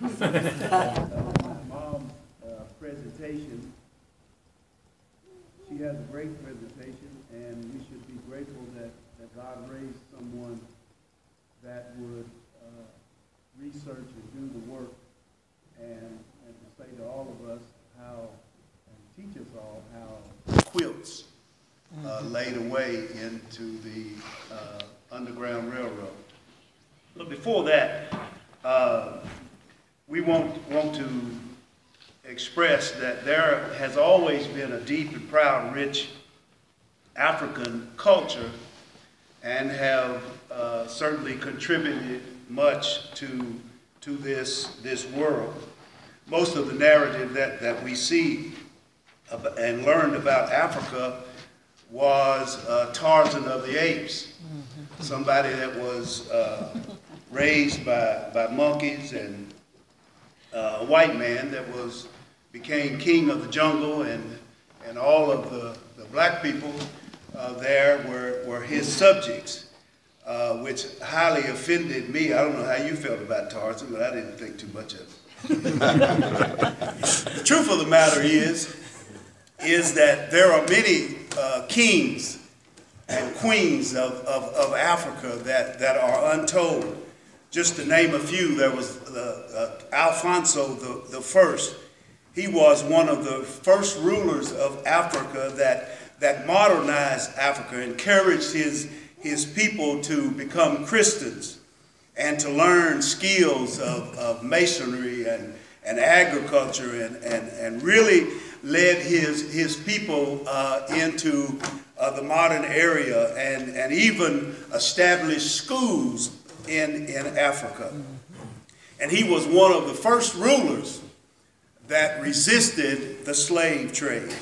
Mom's presentation. She has a great presentation, and we should be grateful that God raised someone that would research and do the work, and to say to all of us how, and teach us all how quilts laid away into the Underground Railroad. But before that, we want to express that there has always been a deep and proud, rich African culture, and have certainly contributed much to this world. Most of the narrative that we see and learned about Africa was Tarzan of the Apes, somebody that was raised by monkeys, and a white man that became king of the jungle, and all of the black people there were his subjects, which highly offended me. I don't know how you felt about Tarzan, but I didn't think too much of it. The truth of the matter is that there are many kings and queens of Africa that are untold. Just to name a few, there was Alfonso the First. He was one of the first rulers of Africa that modernized Africa, encouraged his people to become Christians and to learn skills of masonry and agriculture, and really led his people into the modern area, and even established schools in Africa. And he was one of the first rulers that resisted the slave trade.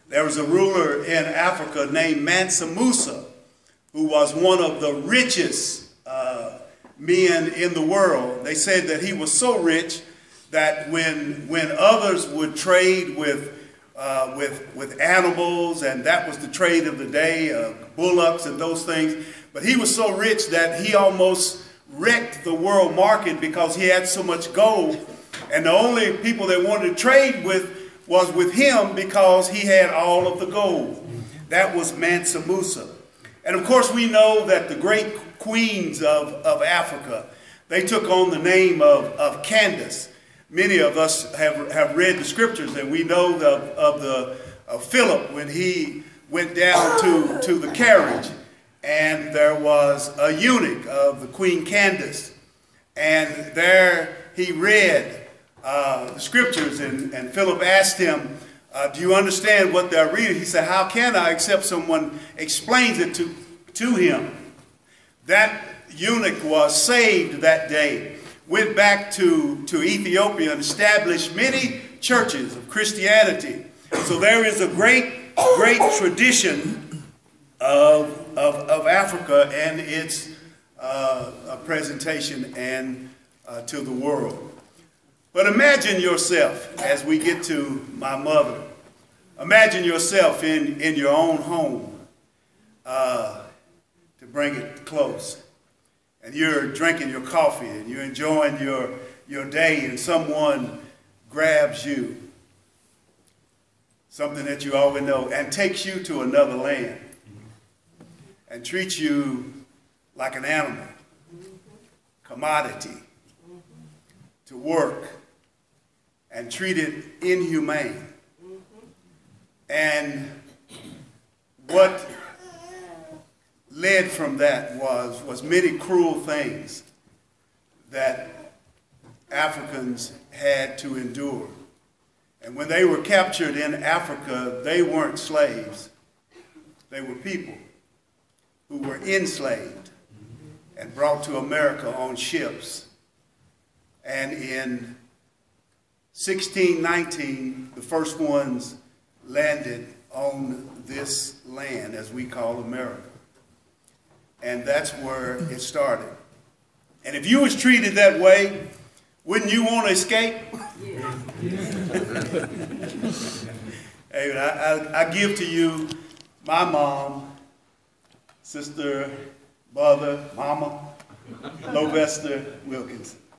There was a ruler in Africa named Mansa Musa, who was one of the richest men in the world. They said that he was so rich that when others would trade with animals, and that was the trade of the day, bullocks and those things, but he was so rich that he almost wrecked the world market because he had so much gold, and the only people that wanted to trade was with him because he had all of the gold. That was Mansa Musa. And of course we know that the great queens of Africa, they took on the name of Candace. Many of us have read the scriptures, and we know of Philip when he went down to the carriage, and there was a eunuch of the Queen Candace, and there he read the scriptures, and Philip asked him, do you understand what they're reading? He said, how can I, except someone explains it to him? That eunuch was saved that day, went back to Ethiopia and established many churches of Christianity. So there is a great tradition of Africa and its presentation and to the world. But imagine yourself, as we get to my mother, imagine yourself in your own home, to bring it close. And you're drinking your coffee and you're enjoying your day, and someone grabs you, something that you already know, and takes you to another land and treats you like an animal, commodity, to work, and treated inhumane. And what led from that was many cruel things that Africans had to endure. And when they were captured in Africa, they weren't slaves. They were people who were enslaved and brought to America on ships. And in 1619, the first ones landed on this land, as we call America. And that's where it started. And if you was treated that way, wouldn't you want to escape? Yeah. Hey, I give to you my mom, Sister, Mother, Mama, Lovester Wilkins.